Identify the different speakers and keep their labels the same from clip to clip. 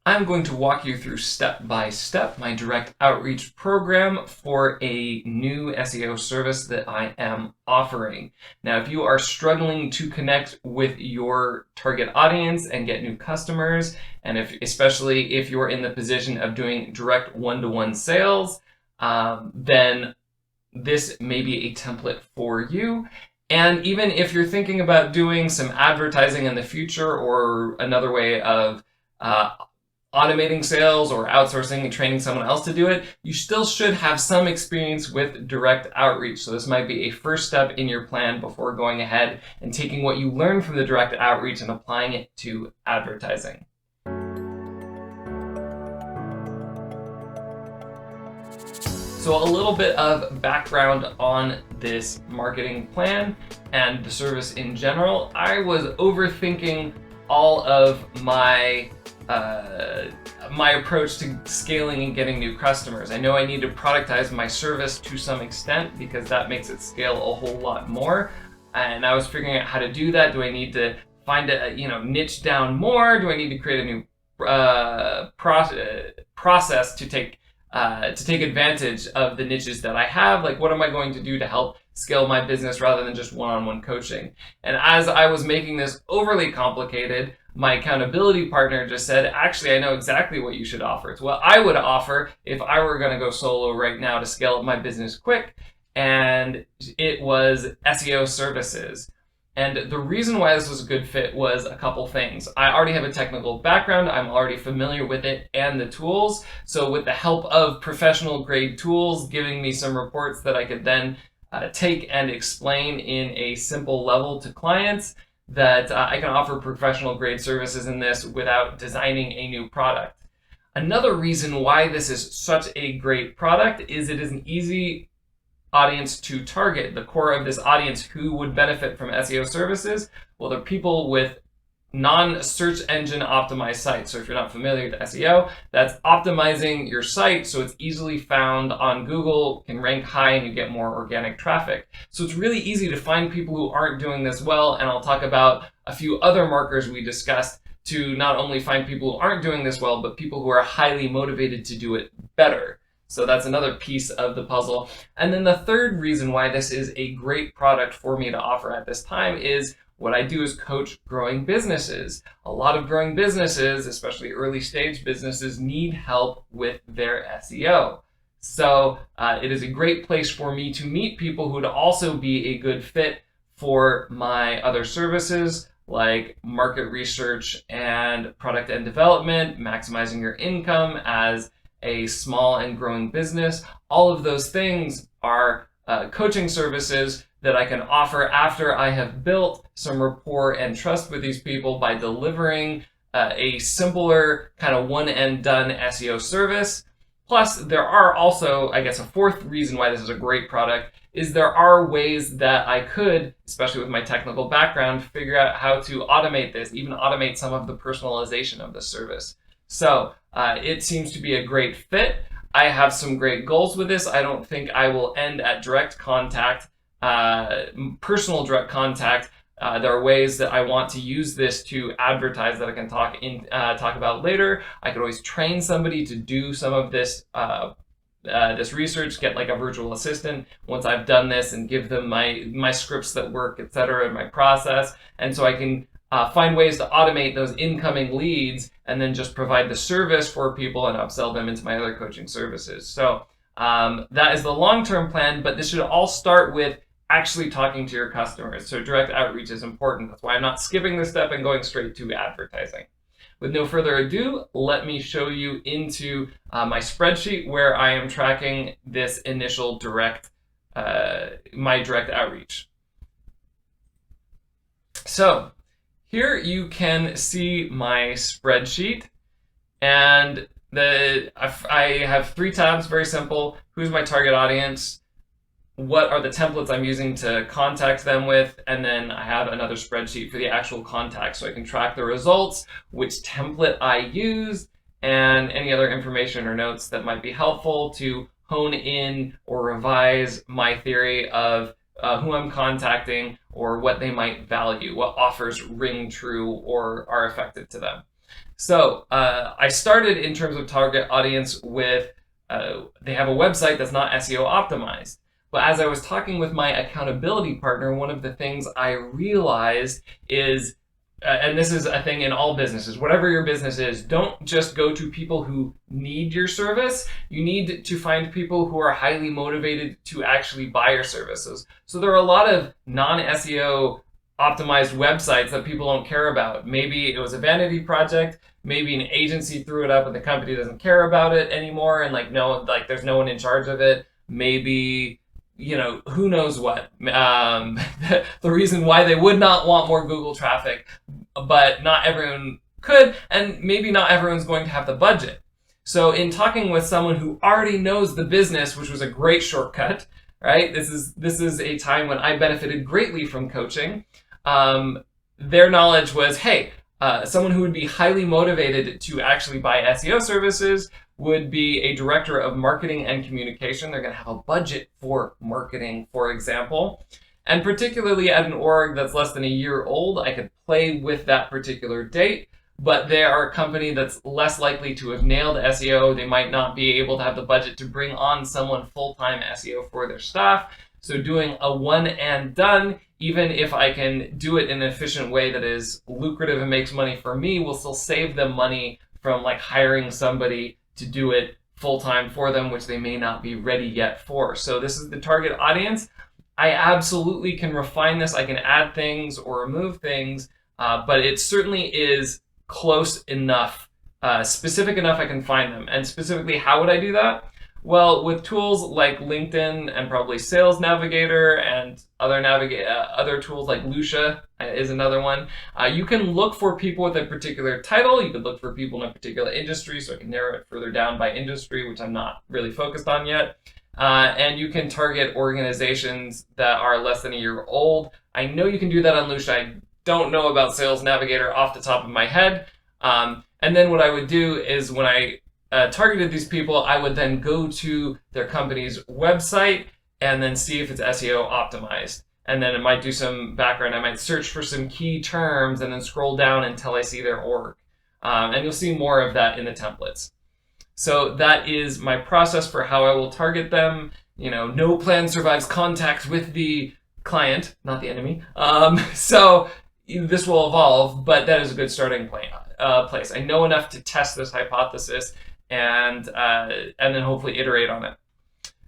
Speaker 1: I'm going to walk you through step by step my direct outreach program for a new SEO service that I am offering. Now, if you are struggling to connect with your target audience and get new customers, and especially if you're in the position of doing direct one-to-one sales, then this may be a template for you. And even if you're thinking about doing some advertising in the future or another way of automating sales or outsourcing and training someone else to do it, you still should have some experience with direct outreach. So this might be a first step in your plan before going ahead and taking what you learned from the direct outreach and applying it to advertising. So a little bit of background on this marketing plan and the service in general. I was overthinking all of my approach to scaling and getting new customers. I know I need to productize my service to some extent because that makes it scale a whole lot more. And I was figuring out how to do that. Do I need to find a niche down more? Do I need to create a new process to take advantage of the niches that I have? Like, what am I going to do to help scale my business rather than just one-on-one coaching? And as I was making this overly complicated, my accountability partner just said, actually, I know exactly what you should offer. It's what I would offer if I were going to go solo right now to scale up my business quick. And it was SEO services. And the reason why this was a good fit was a couple things. I already have a technical background. I'm already familiar with it and the tools. So with the help of professional grade tools, giving me some reports that I could then take and explain in a simple level to clients, that I can offer professional grade services in this without designing a new product. Another reason why this is such a great product is it is an easy audience to target. The core of this audience who would benefit from SEO services, well, they're people with non-search engine optimized sites. So if you're not familiar with SEO, that's optimizing your site so it's easily found on Google, can rank high, and you get more organic traffic. So it's really easy to find people who aren't doing this well, and I'll talk about a few other markers we discussed to not only find people who aren't doing this well, but people who are highly motivated to do it better. So that's another piece of the puzzle. And then the third reason why this is a great product for me to offer at this time is what I do is coach growing businesses. A lot of growing businesses, especially early stage businesses, need help with their SEO. So it is a great place for me to meet people who would also be a good fit for my other services, like market research and product and development, maximizing your income as a small and growing business. All of those things are coaching services that I can offer after I have built some rapport and trust with these people by delivering a simpler kind of one and done SEO service. Plus, there are also, I guess, a fourth reason why this is a great product is there are ways that I could, especially with my technical background, figure out how to automate this, even automate some of the personalization of the service. So it seems to be a great fit. I have some great goals with this. I don't think I will end at direct contact, personal direct contact. There are ways that I want to use this to advertise that I can talk about later. I could always train somebody to do some of this this research, get like a virtual assistant once I've done this, and give them my scripts that work, etc., and my process. And so I can find ways to automate those incoming leads and then just provide the service for people and upsell them into my other coaching services. So that is the long-term plan, but this should all start with actually talking to your customers. So direct outreach is important. That's why I'm not skipping this step and going straight to advertising. With no further ado, let me show you into my spreadsheet where I am tracking this initial my direct outreach. So here you can see my spreadsheet, and I have 3 tabs, very simple. Who's my target audience? What are the templates I'm using to contact them with? And then I have another spreadsheet for the actual contact, so I can track the results, which template I used, and any other information or notes that might be helpful to hone in or revise my theory of who I'm contacting or what they might value, what offers ring true or are effective to them. So I started in terms of target audience with, they have a website that's not SEO optimized. But as I was talking with my accountability partner, one of the things I realized is, and this is a thing in all businesses, whatever your business is, don't just go to people who need your service. You need to find people who are highly motivated to actually buy your services. So there are a lot of non-SEO optimized websites that people don't care about. Maybe it was a vanity project. Maybe an agency threw it up and the company doesn't care about it anymore. And there's no one in charge of it. Maybe, who knows what. The reason why they would not want more Google traffic, but not everyone could, and maybe not everyone's going to have the budget. So in talking with someone who already knows the business, which was a great shortcut, right? This is a time when I benefited greatly from coaching. Their knowledge was, hey, someone who would be highly motivated to actually buy SEO services would be a director of marketing and communication. They're going to have a budget for marketing, for example. And particularly at an org that's less than a year old, I could play with that particular date, but they are a company that's less likely to have nailed SEO. They might not be able to have the budget to bring on someone full-time SEO for their staff. So doing a one and done, even if I can do it in an efficient way that is lucrative and makes money for me, will still save them money from hiring somebody to do it full-time for them, which they may not be ready yet for. So this is the target audience. I absolutely can refine this. I can add things or remove things, but it certainly is close enough, specific enough I can find them. And specifically, how would I do that? Well, with tools like LinkedIn and probably Sales Navigator and other tools like Lucia is another one, you can look for people with a particular title. You could look for people in a particular industry, so I can narrow it further down by industry, which I'm not really focused on yet. And you can target organizations that are less than a year old. I know you can do that on Lucia. I don't know about Sales Navigator off the top of my head. And then what I would do is when I targeted these people, I would then go to their company's website and then see if it's SEO optimized. And then it might do some background. I might search for some key terms and then scroll down until I see their org. And you'll see more of that in the templates. So that is my process for how I will target them. No plan survives contact with the client, not the enemy. So this will evolve, but that is a good starting place. I know enough to test this hypothesis and then hopefully iterate on it.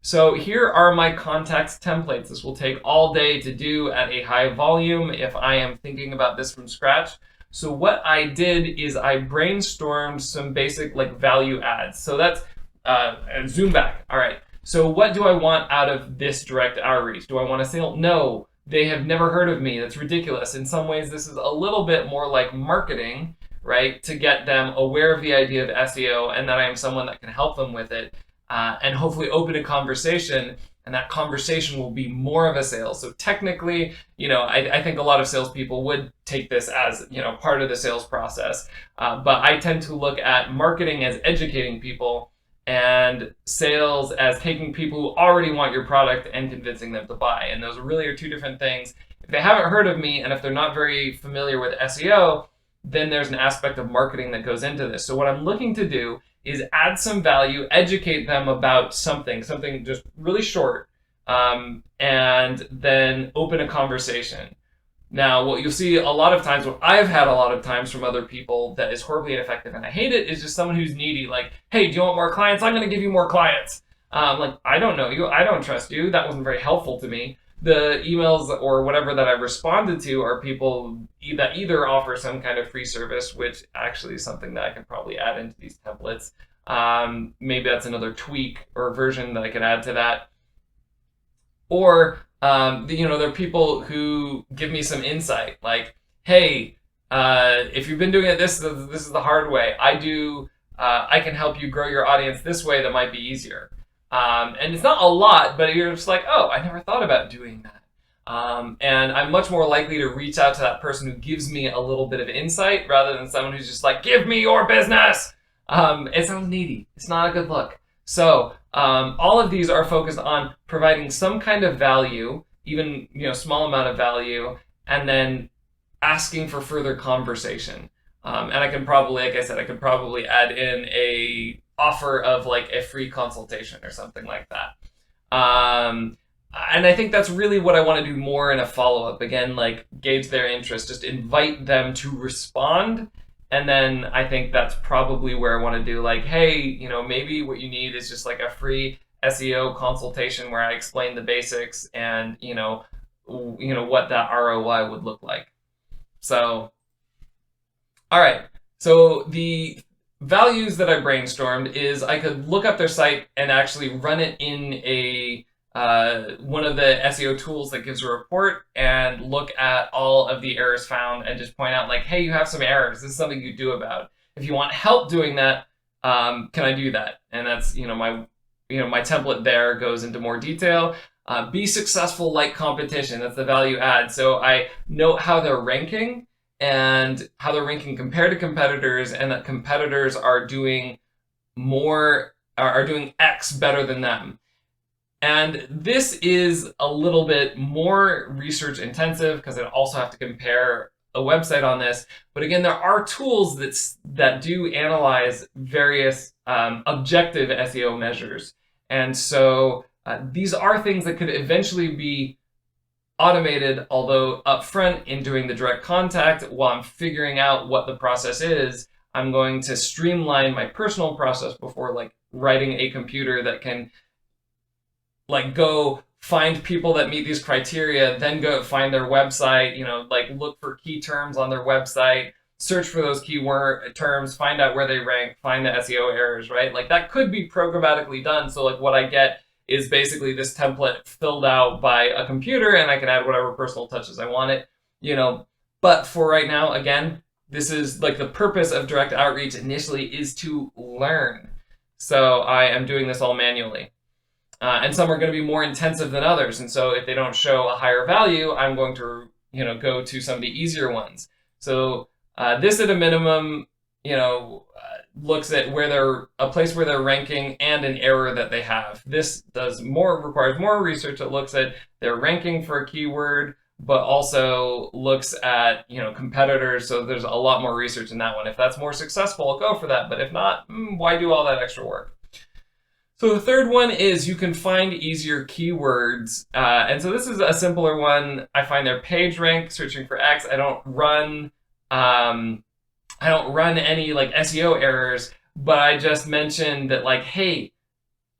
Speaker 1: So here are my contacts templates. This will take all day to do at a high volume if I am thinking about this from scratch. So what I did is I brainstormed some basic value adds. So that's, and zoom back. All right. So what do I want out of this direct outreach? Do I want to sale? No, they have never heard of me. That's ridiculous. In some ways, this is a little bit more like marketing, right? To get them aware of the idea of SEO and that I am someone that can help them with it, and hopefully open a conversation. And that conversation will be more of a sale. So technically, I think a lot of salespeople would take this as, part of the sales process. But I tend to look at marketing as educating people and sales as taking people who already want your product and convincing them to buy. And those really are two different things. If they haven't heard of me and if they're not very familiar with SEO, then there's an aspect of marketing that goes into this. So what I'm looking to do is add some value, educate them about something just really short, and then open a conversation. Now, what you'll see a lot of times, what I've had a lot of times from other people that is horribly ineffective, and I hate it, is just someone who's needy, like, hey, do you want more clients? I'm going to give you more clients. I don't know you. I don't trust you. That wasn't very helpful to me. The emails or whatever that I've responded to are people that either offer some kind of free service, which actually is something that I can probably add into these templates. Maybe that's another tweak or version that I can add to that. Or, there are people who give me some insight, like, hey, if you've been doing it this is the hard way. I can help you grow your audience this way that might be easier. And it's not a lot, but you're just like, oh, I never thought about doing that. And I'm much more likely to reach out to that person who gives me a little bit of insight rather than someone who's just like, give me your business. It sounds needy. It's not a good look. So all of these are focused on providing some kind of value, even small amount of value, and then asking for further conversation. And I can probably, like I said, I could probably add in a offer of like a free consultation or something like that. And I think that's really what I want to do more in a follow-up. Again, like gauge their interest, just invite them to respond. And then I think that's probably where I want to do like, hey, maybe what you need is just like a free SEO consultation where I explain the basics and, what that ROI would look like. So, all right. So the values that I brainstormed is I could look up their site and actually run it in a one of the SEO tools that gives a report and look at all of the errors found and just point out like, hey, you have some errors. This is something you do about. If you want help doing that, can I do that? And that's my template there goes into more detail. Be successful like competition. That's the value add. So I note how they're ranking and how they're ranking compared to competitors, and that competitors are doing X better than them. And this is a little bit more research intensive because I also have to compare a website on this. But again, there are tools that do analyze various objective SEO measures. And so these are things that could eventually be automated, although upfront in doing the direct contact, while I'm figuring out what the process is, I'm going to streamline my personal process before like writing a computer that can like go find people that meet these criteria, then go find their website, like look for key terms on their website, search for those keyword terms, find out where they rank, find the SEO errors, right? Like that could be programmatically done. So like what I get is basically this template filled out by a computer, and I can add whatever personal touches I want it, But for right now, again, this is like the purpose of direct outreach initially is to learn. So I am doing this all manually. And some are going to be more intensive than others. And so if they don't show a higher value, I'm going to, go to some of the easier ones. So this at a minimum, looks at a place where they're ranking and an error that they have. This requires more research. It looks at their ranking for a keyword, but also looks at, competitors. So there's a lot more research in that one. If that's more successful, I'll go for that. But if not, why do all that extra work? So the third one is you can find easier keywords. And so this is a simpler one. I find their page rank, searching for X. I don't run any like SEO errors, but I just mentioned that like, hey,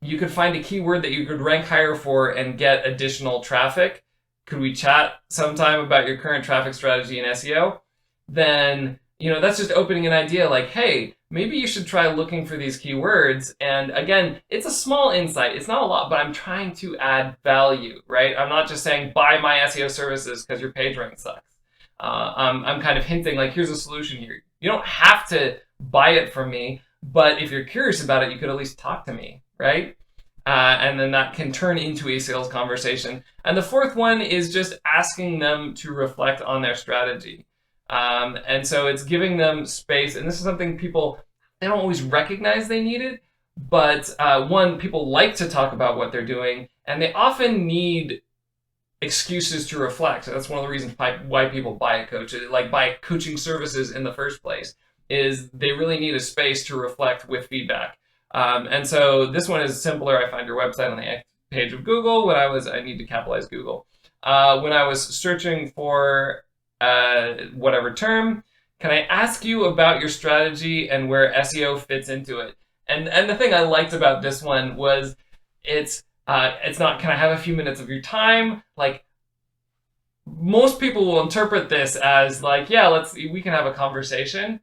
Speaker 1: you could find a keyword that you could rank higher for and get additional traffic. Could we chat sometime about your current traffic strategy in SEO? Then, that's just opening an idea like, hey, maybe you should try looking for these keywords. And again, it's a small insight. It's not a lot, but I'm trying to add value, right? I'm not just saying buy my SEO services because your page rank sucks. I'm kind of hinting like, here's a solution here. You don't have to buy it from me, but if you're curious about it, you could at least talk to me, right? And then that can turn into a sales conversation. And the fourth one is just asking them to reflect on their strategy. And so it's giving them space. And this is something they don't always recognize they need it. But one, people like to talk about what they're doing, and they often need excuses to reflect. So that's one of the reasons why people buy a coach, like buy coaching services in the first place, is they really need a space to reflect with feedback. And so this one is simpler. I find your website on the page of Google. I need to capitalize Google. When I was searching for whatever term, can I ask you about your strategy and where SEO fits into it? And the thing I liked about this one was it's not, can I have a few minutes of your time? Like, most people will interpret this as like, yeah, we can have a conversation.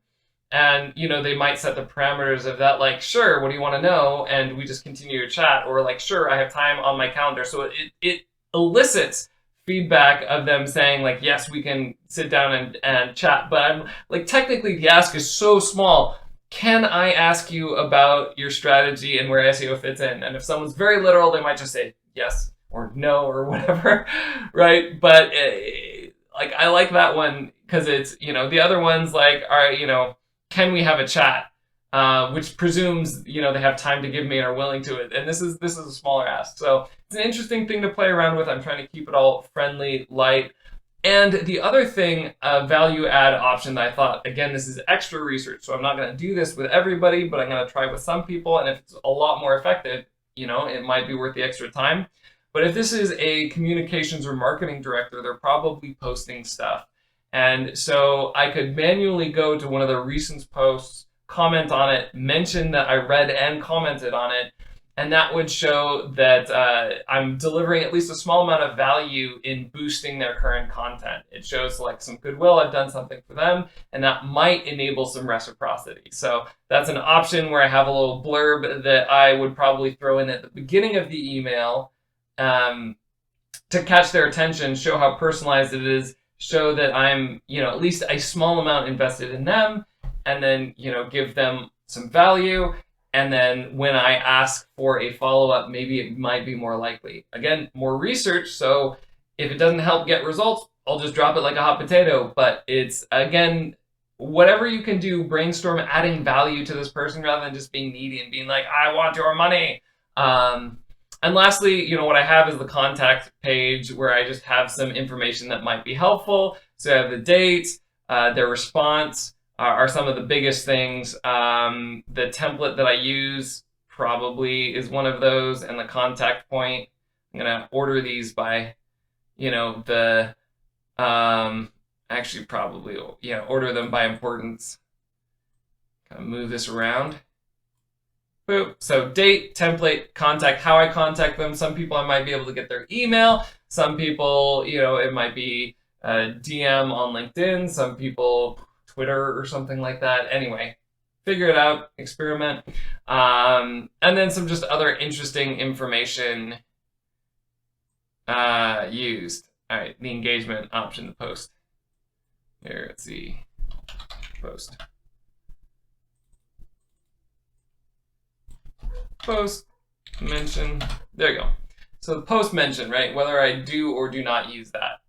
Speaker 1: And, they might set the parameters of that, like, sure, what do you want to know? And we just continue to chat, or like, sure, I have time on my calendar. So it elicits feedback of them saying like, yes, we can sit down and chat. But I'm like, technically the ask is so small. Can I ask you about your strategy and where SEO fits in? And if someone's very literal, they might just say yes or no or whatever, right? But like, I like that one because it's, the other ones like are, can we have a chat? Which presumes, they have time to give me and are willing to it. And this is a smaller ask. So it's an interesting thing to play around with. I'm trying to keep it all friendly, light. And the other thing, a value add option that I thought, again, this is extra research, so I'm not going to do this with everybody, but I'm going to try with some people. And if it's a lot more effective, it might be worth the extra time. But if this is a communications or marketing director, they're probably posting stuff. And so I could manually go to one of the recent posts, comment on it, mention that I read and commented on it, and that would show that I'm delivering at least a small amount of value in boosting their current content. It shows like some goodwill, I've done something for them, and that might enable some reciprocity. So that's an option where I have a little blurb that I would probably throw in at the beginning of the email to catch their attention, show how personalized it is, show that I'm, at least a small amount invested in them, and then, give them some value. And then when I ask for a follow-up, maybe it might be more likely. Again, more research. So if it doesn't help get results, I'll just drop it like a hot potato. But it's, again, whatever you can do, brainstorm adding value to this person rather than just being needy and being like, I want your money. And lastly, what I have is the contact page where I just have some information that might be helpful. So I have the date, their response, are some of the biggest things. The template that I use probably is one of those, and the contact point. I'm gonna order these by, actually probably, order them by importance. Kind of move this around. Boop. So date, template, contact, how I contact them. Some people I might be able to get their email. Some people, it might be a DM on LinkedIn. Some people Twitter or something like that. Anyway, figure it out, experiment. And then some just other interesting information used. All right, the engagement option, the post. Here, let's see, post. Post, mention, there you go. So the post mention, right, whether I do or do not use that.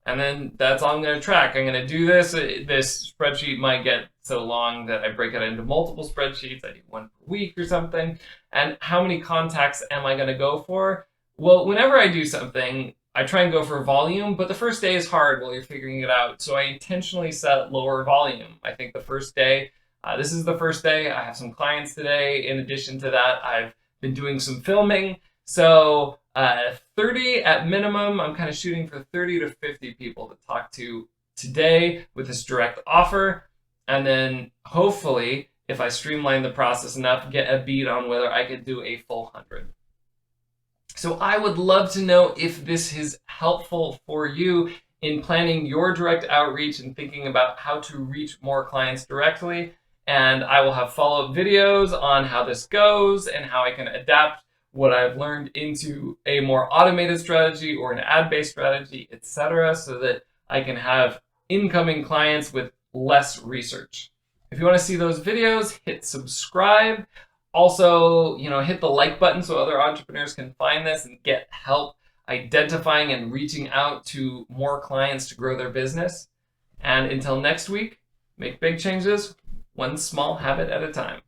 Speaker 1: And then that's all I'm going to track. I'm going to do this. This spreadsheet might get so long that I break it into multiple spreadsheets. I do one per week or something. And how many contacts am I going to go for? Well, whenever I do something, I try and go for volume, but the first day is hard while you're figuring it out. So I intentionally set lower volume. I think the first day, this is the first day. I have some clients today. In addition to that, I've been doing some filming. So 30 at minimum. I'm kind of shooting for 30 to 50 people to talk to today with this direct offer. And then hopefully, if I streamline the process enough, get a beat on whether I could do a full 100. So I would love to know if this is helpful for you in planning your direct outreach and thinking about how to reach more clients directly. And I will have follow-up videos on how this goes and how I can adapt what I've learned into a more automated strategy or an ad-based strategy, etc., so that I can have incoming clients with less research. If you want to see those videos, hit subscribe. Also, hit the like button so other entrepreneurs can find this and get help identifying and reaching out to more clients to grow their business. And until next week, make big changes, one small habit at a time.